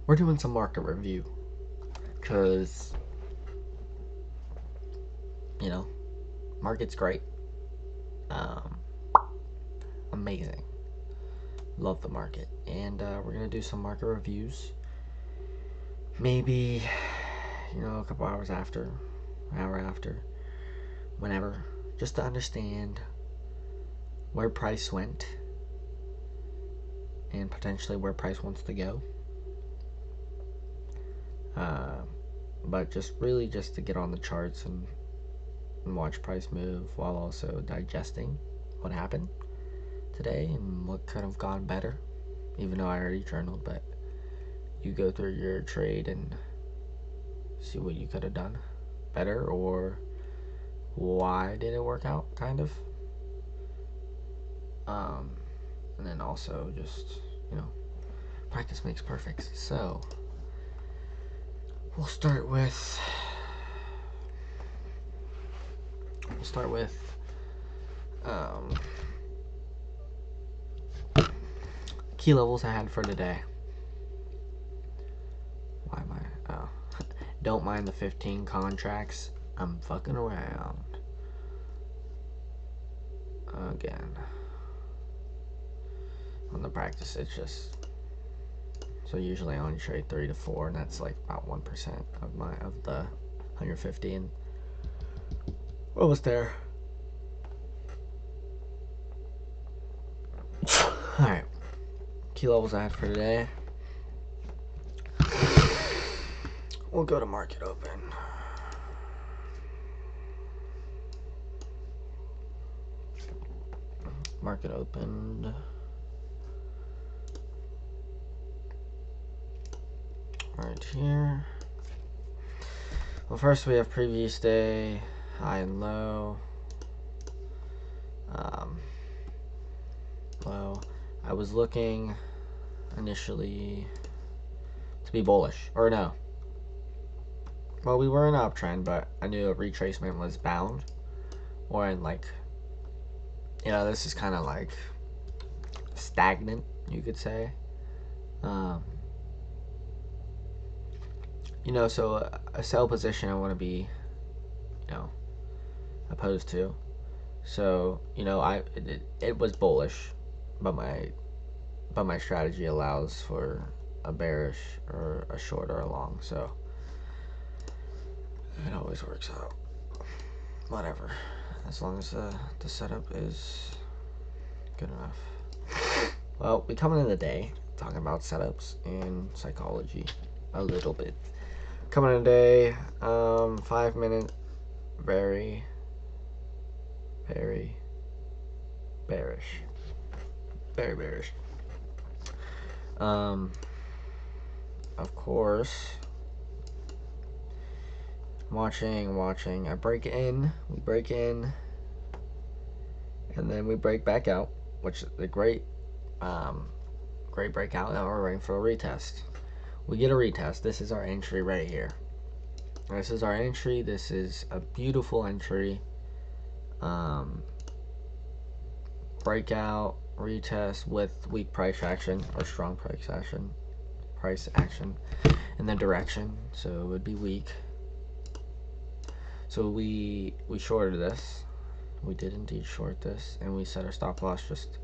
we're doing some market review because, you know, market's great. Amazing. Love the market. And we're going to do some market reviews. Maybe, you know, a couple hours after, an hour after, whenever, just to understand where price went and potentially where price wants to go. But just really just to get on the charts and watch price move while also digesting what happened today and what could have gone better, even though I already journaled. But you go through your trade and see what you could have done better, or why did it work out, kind of. And then also just, you know, practice makes perfect. So we'll start with key levels I had for today. Why am I? Oh, don't mind the 15 contracts. I'm fucking around again. On the practice, it's just, so usually I only trade 3 to 4, and that's like about 1% of the 150, and almost there. All right, key levels I had for today. We'll go to market open. Market opened right here. Well, first we have previous day, high and low. Low. I was looking initially to be bullish, or no. Well, we were in an uptrend, but I knew a retracement was bound, or in like, you know, this is kind of like stagnant, you could say. You know, so a sell position I want to be, you know, opposed to. So, you know, it was bullish, but my strategy allows for a bearish or a short or a long, so it always works out. Whatever, as long as the setup is good enough. Well, we coming in the day talking about setups and psychology a little bit. Coming in the day, 5 minute, very bearish, very bearish. Of course, watching. I break in, we break in, and then we break back out, which is a great breakout. Now we're waiting for a retest. We get a retest. This is our entry right here. This is our entry. This is a beautiful entry. Breakout, retest with weak price action or strong price action in the direction, so it would be weak. So we shorted this. We did indeed short this, and we set our stop loss just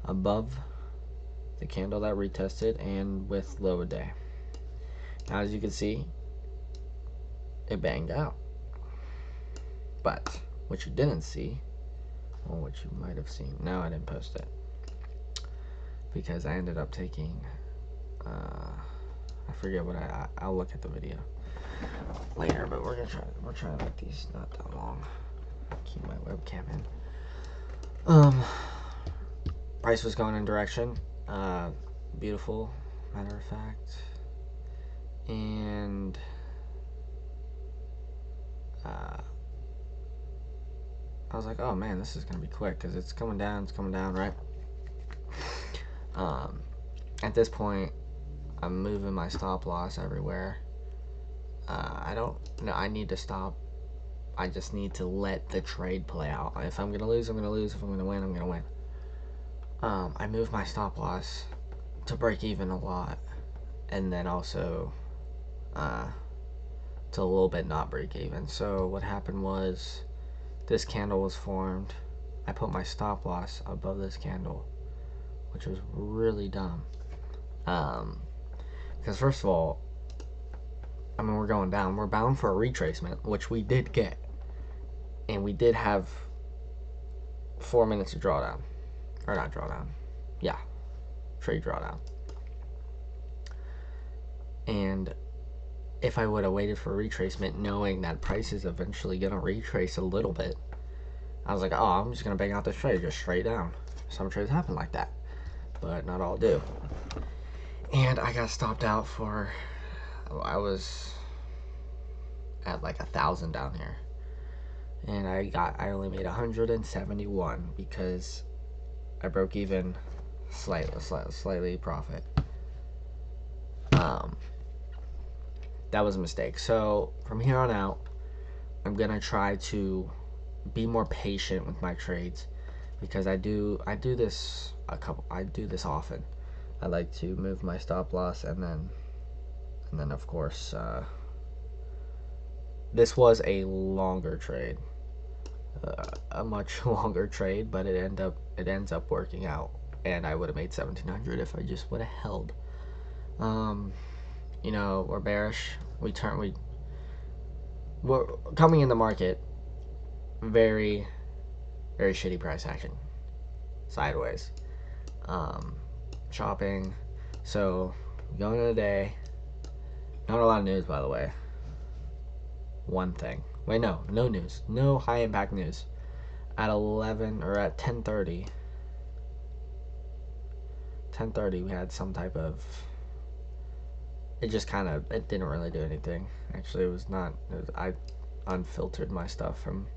above the candle that retested and with low of day. Now, as you can see, it banged out. But what you didn't see, or what you might have seen, no, I didn't post it because I ended up taking, I forget what I'll look at the video later, but we're trying to make these not that long. Keep my webcam in. Price was going in direction, beautiful, matter of fact, and I was like, oh man, this is gonna be quick because it's coming down, right? At this point, I'm moving my stop loss everywhere. I don't know. I need to stop. I just need to let the trade play out. If I'm gonna lose, I'm gonna lose. If I'm gonna win, I'm gonna win. I moved my stop loss to break even a lot. and then also to a little bit not break even. So what happened was this candle was formed. I put my stop loss above this candle, which was really dumb. Because first of all, I mean, we're going down. We're bound for a retracement, which we did get. And we did have 4 minutes of drawdown. Or not drawdown. Yeah. Trade drawdown. And if I would have waited for a retracement knowing that price is eventually going to retrace a little bit, I was like, oh, I'm just going to bang out this trade just straight down. Some trades happen like that, but not all do. And I got stopped out for, I was at like 1,000 down here. And I only made 171 because I broke even slightly profit. That was a mistake. So from here on out, I'm gonna try to be more patient with my trades, because I do this often. I like to move my stop loss, and then of course this was a longer trade, a much longer trade, but it ends up working out, and I would have made 1,700 if I just would have held. You know, we're bearish. We're coming in the market, very shitty price action, sideways, shopping. So going into the day, not a lot of news, by the way. One thing. Wait, no news. No high impact news. At 11 or at 10:30. 10:30 we had some type of, it didn't really do anything. Actually, I unfiltered my stuff from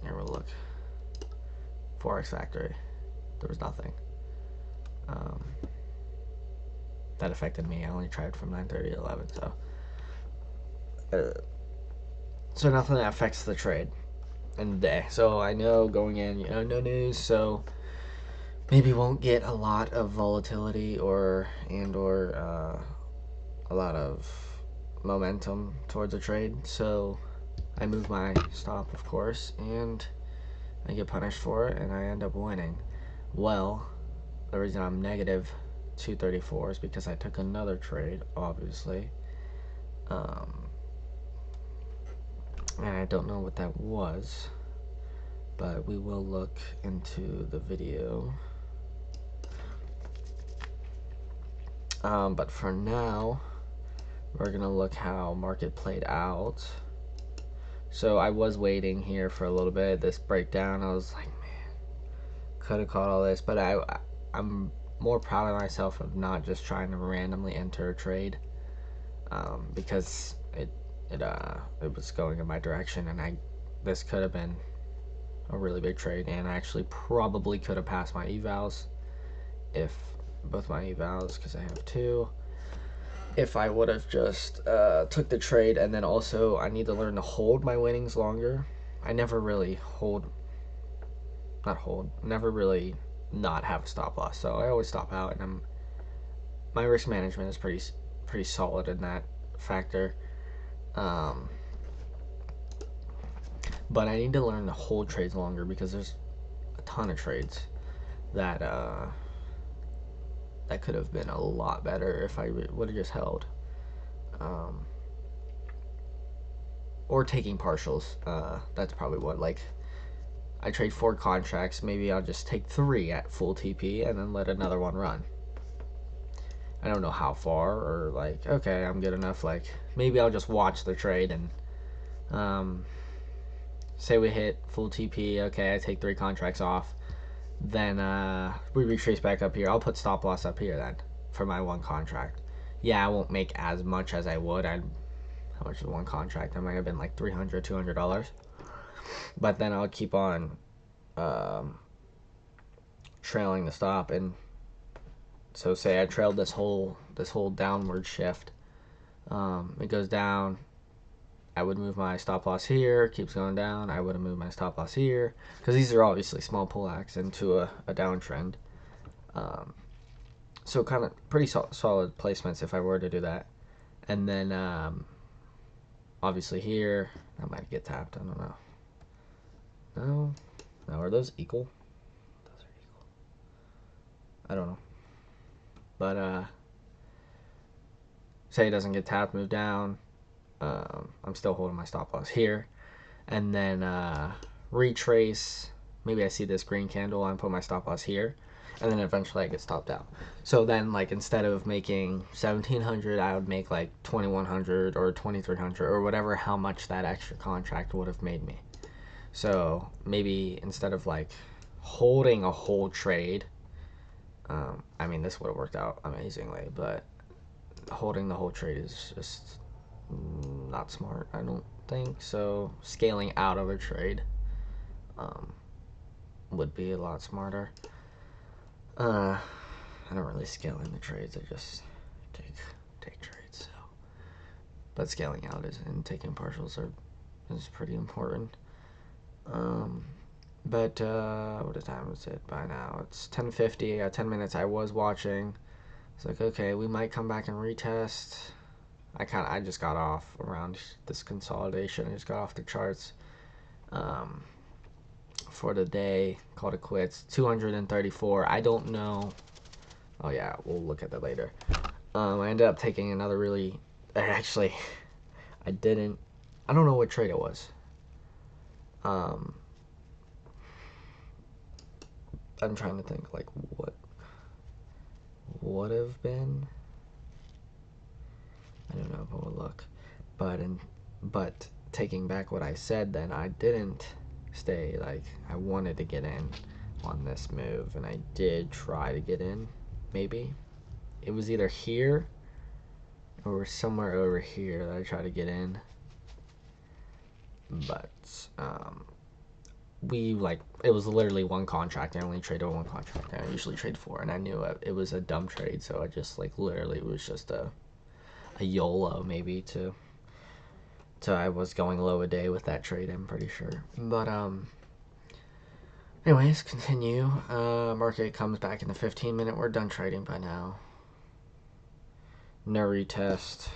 here we'll look. Forex Factory. There was nothing. That affected me. I only tried from 9:30 to 11, so nothing that affects the trade in the day. So I know going in, no news, so maybe won't get a lot of volatility or a lot of momentum towards a trade. So I move my stop, of course, and I get punished for it, and I end up winning. Well, the reason I'm negative 234 is because I took another trade, obviously. And I don't know what that was, but we will look into the video. But for now, we're gonna look how market played out. So I was waiting here for a little bit. This breakdown, I was like, man, could have caught all this, but I'm more proud of myself of not just trying to randomly enter a trade, because it was going in my direction, and this could have been a really big trade, and I actually probably could have passed my evals, if both my evals, because I have two, if I would have just took the trade. And then also I need to learn to hold my winnings longer. I never really never really not have a stop loss, so I always stop out, and my risk management is pretty solid in that factor. But I need to learn to hold trades longer, because there's a ton of trades that could have been a lot better if I would have just held, or taking partials. That's probably what, like, I trade 4 contracts, maybe I'll just take 3 at full TP and then let another one run. I don't know how far, or like, okay, I'm good enough, like maybe I'll just watch the trade, and say we hit full TP, okay, I take 3 contracts off, then we retrace back up here. I'll put stop loss up here then for my 1 contract. Yeah, I won't make as much as I would. How much is 1 contract? That might have been like $300, $200. But then I'll keep on trailing the stop, and so say I trailed this whole downward shift. It goes down. I would move my stop loss here. Keeps going down. I would have moved my stop loss here, because these are obviously small pullbacks into a downtrend. So kind of pretty solid placements if I were to do that. And then obviously here, I might get tapped. I don't know. No, no, are those equal? Those are equal. I don't know. But say it doesn't get tapped, move down. I'm still holding my stop loss here. And then retrace. Maybe I see this green candle and put my stop loss here. And then eventually I get stopped out. So then, like, instead of making 1,700, I would make like 2,100 or 2,300 or whatever, how much that extra contract would have made me. So maybe instead of like holding a whole trade, I mean, this would have worked out amazingly, but holding the whole trade is just not smart, I don't think. So scaling out of a trade would be a lot smarter. I don't really scale in the trades. I just take trades. So, but scaling out and taking partials is pretty important. But what time is it by now? It's 10:50. I got 10 minutes. I was watching. It's like, okay, we might come back and retest. I just got off around this consolidation. I just got off the charts for the day. Called it quits. 234. I don't know. Oh yeah, we'll look at that later. I ended up taking another really. Actually, I didn't. I don't know what trade it was. I'm trying to think like what would have been. I don't know if I will look, but taking back what I said, then I didn't stay. Like, I wanted to get in on this move, and I did try to get in. Maybe it was either here or somewhere over here that I tried to get in, but it was literally one contract. I only traded one contract. I usually trade four, and I knew it was a dumb trade, so I just like literally it was just a YOLO maybe to I was going low a day with that trade, I'm pretty sure. But anyways, continue. Market comes back in the 15-minute. We're done trading by now. No retest.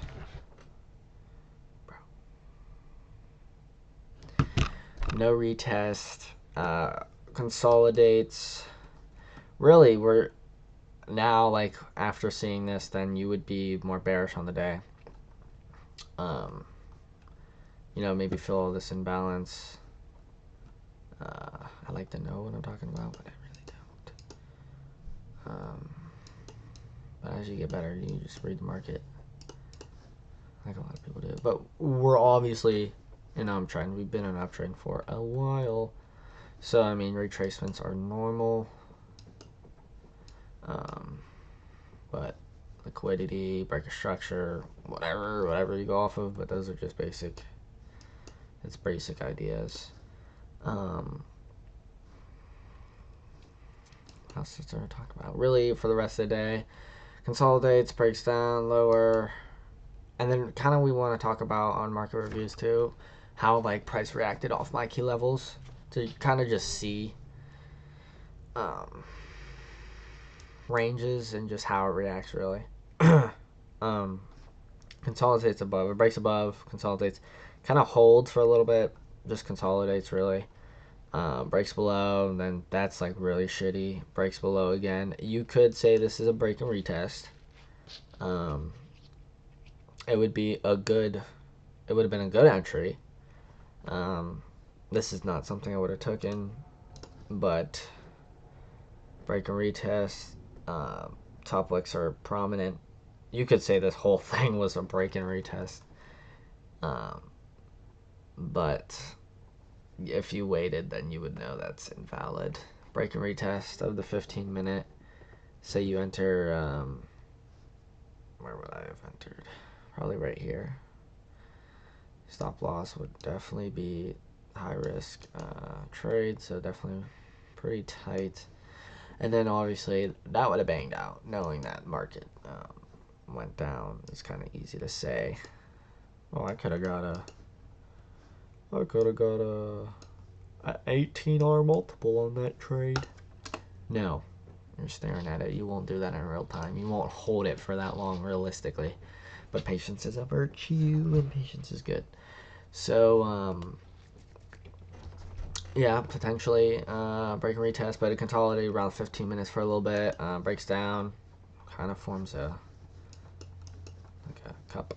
No retest. Consolidates. Really, we're now, like, after seeing this, then you would be more bearish on the day. Maybe fill all this imbalance. I like to know what I'm talking about, but I really don't. But as you get better, you just read the market, like a lot of people do. But we're obviously in an uptrend. We've been in an uptrend for a while. So, I mean, retracements are normal. But liquidity, break of structure, whatever you go off of, but those are just basic. It's basic ideas. What else is there to talk about? Really, for the rest of the day, consolidates, breaks down, lower, and then kind of we want to talk about on market reviews too, how like price reacted off my key levels to kind of just see ranges and just how it reacts really. Consolidates above, it breaks above, consolidates, kind of holds for a little bit, just consolidates really. Breaks below, and then that's like really shitty. Breaks below again. You could say this is a break and retest. It would be a good. It would have been a good entry. This is not something I would have taken, but break and retest. Top wicks are prominent. You could say this whole thing was a break and retest. But if you waited, then you would know that's invalid. Break and retest of the 15-minute. Say you enter, where would I have entered? Probably right here. Stop loss would definitely be high risk trade, so definitely pretty tight. And then obviously that would have banged out, knowing that market went down. It's kind of easy to say. Oh, I could have got a 18R multiple on that trade. No, you're staring at it. You won't do that in real time. You won't hold it for that long realistically. But patience is a virtue, and patience is good. So, yeah, potentially break and retest, but it consolidated around 15 minutes for a little bit. Breaks down, kind of forms a cup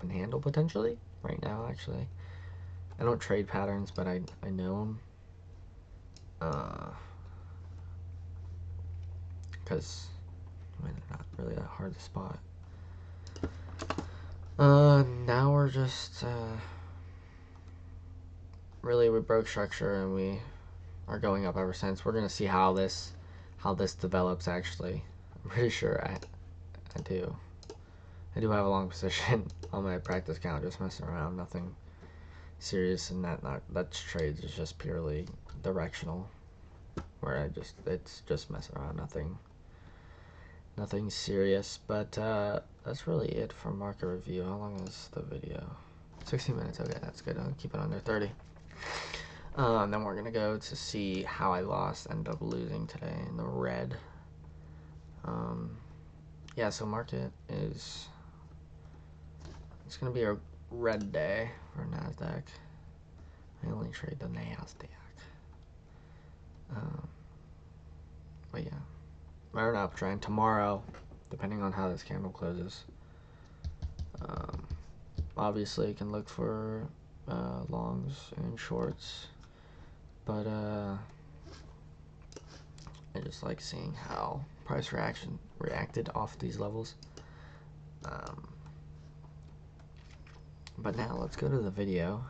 and handle potentially right now. Actually, I don't trade patterns, but I know them because they're not really that hard to spot. Now we're just really we broke structure and we are going up ever since. We're gonna see how this develops. Actually, I'm pretty sure I do have a long position on my practice count, just messing around, nothing serious, and that trades is just purely directional, where it's just messing around, nothing serious. But that's really it for market review. How long is the video? 16 minutes. Okay, that's good. I'll keep it under 30. Then we're gonna go to see how I ended up losing today in the red. Yeah, so market is, it's gonna be a red day for Nasdaq. I only trade the Nasdaq. But yeah, we're an uptrend tomorrow, depending on how this candle closes. Obviously, you can look for longs and shorts, but I just like seeing how price reacted off these levels. But now let's go to the video.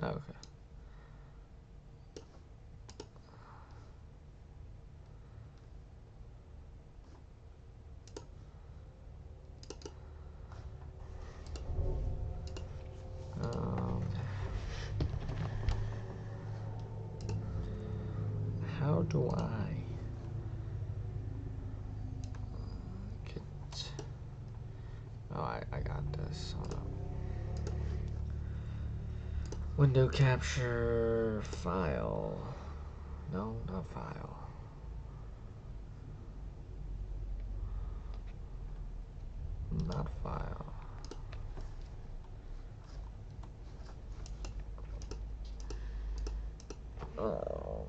Okay. How do I get... Oh, I got this. Hold on. Window capture, file. No, not file. Not file. Oh.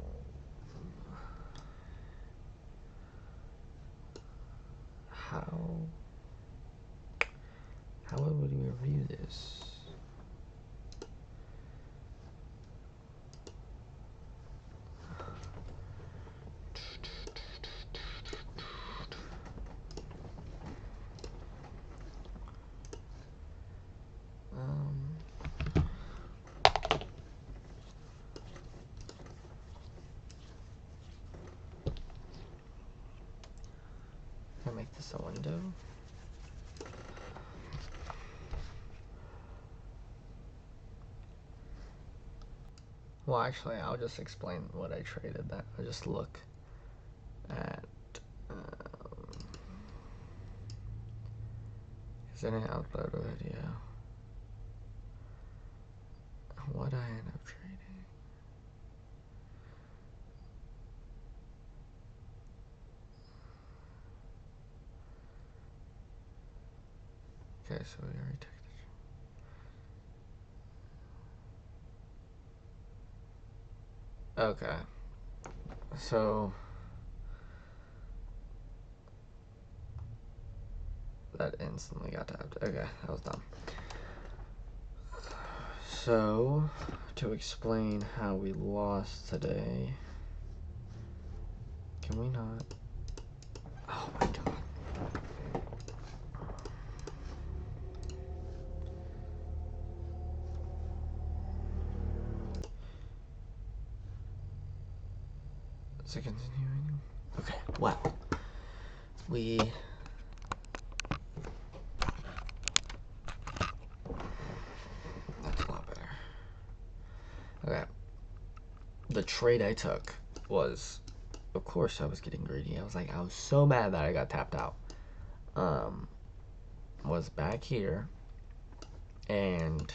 How would we review this? Can I make this a window? Well, actually, I'll just explain what I traded. That I'll just look at. Is it an upload a video? What I end up trading? Okay, so we already took the. Okay. So that instantly got tapped. Okay, that was dumb. So, to explain how we lost today, can we not? Oh my god. Is it continuing? Okay, well, that's a lot better. Okay. the trade I took was, of course, I was getting greedy. I was so mad that I got tapped out. Was back here, and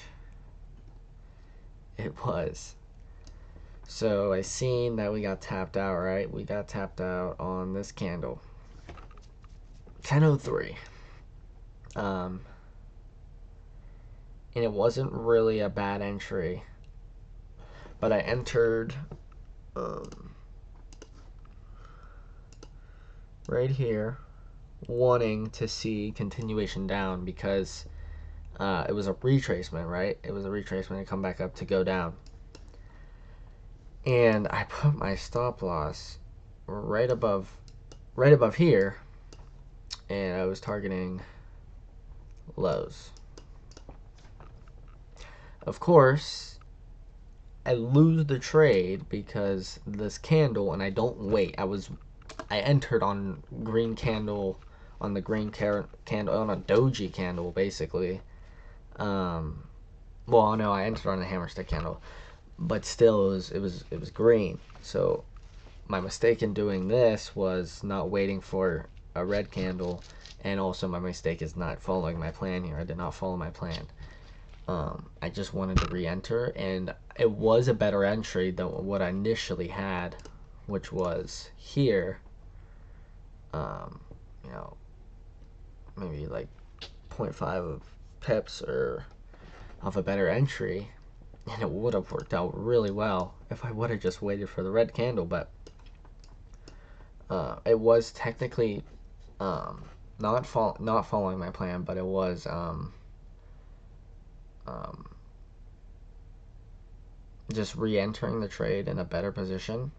it was. So I seen that we got tapped out, right? We got tapped out on this candle. 10:03. And it wasn't really a bad entry, but I entered right here wanting to see continuation down because it was a retracement, right? It was a retracement to come back up to go down. And I put my stop loss right above here, and I was targeting lows. Of course, I lose the trade because this candle, and I don't wait. I entered on green candle, on the green candle, on a doji candle, basically. Well, no, I entered on a hammer stick candle, but still, it was green. So my mistake in doing this was not waiting for a red candle, and also my mistake is not following my plan here. I did not follow my plan. I just wanted to re-enter, and it was a better entry than what I initially had, which was here. You know, maybe like 0.5 of pips or of a better entry, and it would have worked out really well if I would have just waited for the red candle. But it was technically not following my plan, but it was just re-entering the trade in a better position.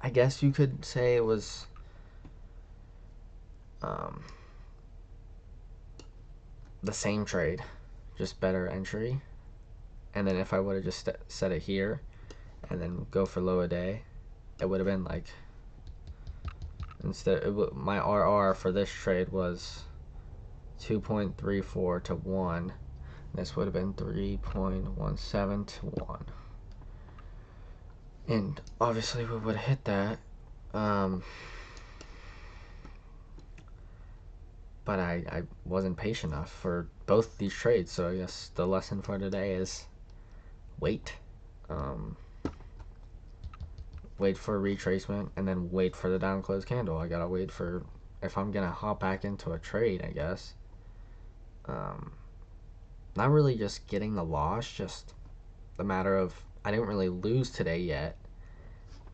I guess you could say it was the same trade, just better entry. And then if I would have just set it here and then go for low a day, it would have been like, instead my RR for this trade was 2.34 to 1. This would have been 3.17 to 1. And obviously we would have hit that. But I wasn't patient enough for both these trades. So I guess the lesson for today is wait. Wait for a retracement and then wait for the down close candle. I gotta wait for, if I'm gonna hop back into a trade, I guess. Not really just getting the loss, just the matter of I didn't really lose today yet.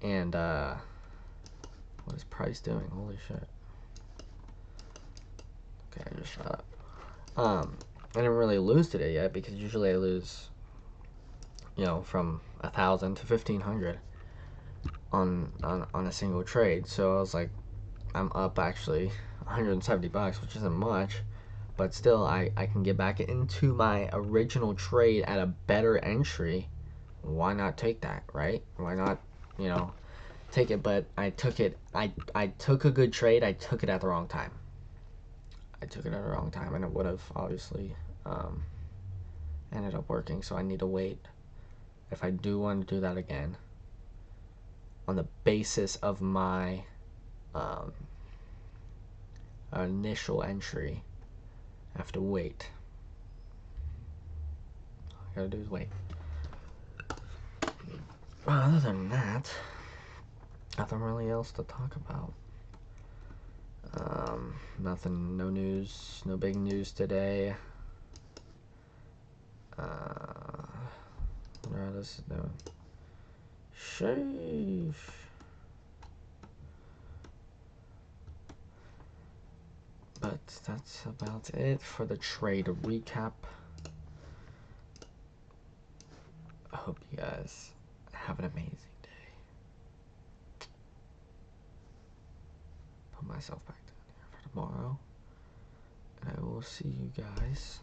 And what is price doing? Holy shit. Okay, I just shut up. I didn't really lose today yet because usually I lose, you know, from 1,000 to 1,500 on a single trade. So I was like, I'm up actually 170 bucks, which isn't much, but still I can get back into my original trade at a better entry. Why not take that, right? Why not, you know, take it? But I took it. I took a good trade. I took it at the wrong time. I took it at the wrong time, and it would have obviously ended up working. So I need to wait if I do want to do that again on the basis of my initial entry. I have to wait. All I gotta do is wait. Other than that, nothing really else to talk about. Nothing, no news, no big news today. What this is doing? Sheesh. But that's about it for the trade recap. I hope you guys have an amazing day. Put myself back down here for tomorrow. And I will see you guys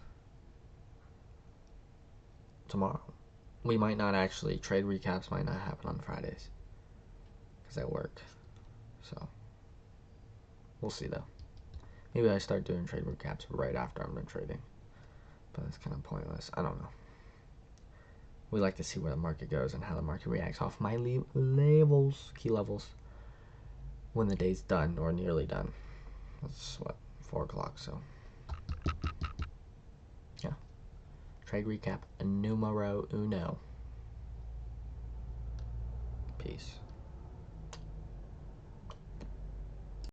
tomorrow. We might not actually, trade recaps might not happen on Fridays because I work. So we'll see though. Maybe I start doing trade recaps right after I'm done trading. But that's kind of pointless. I don't know. we like to see where the market goes and how the market reacts off my levels, key levels, when the day's done or nearly done. That's what, 4 o'clock, so yeah. Trade recap numero uno. Peace.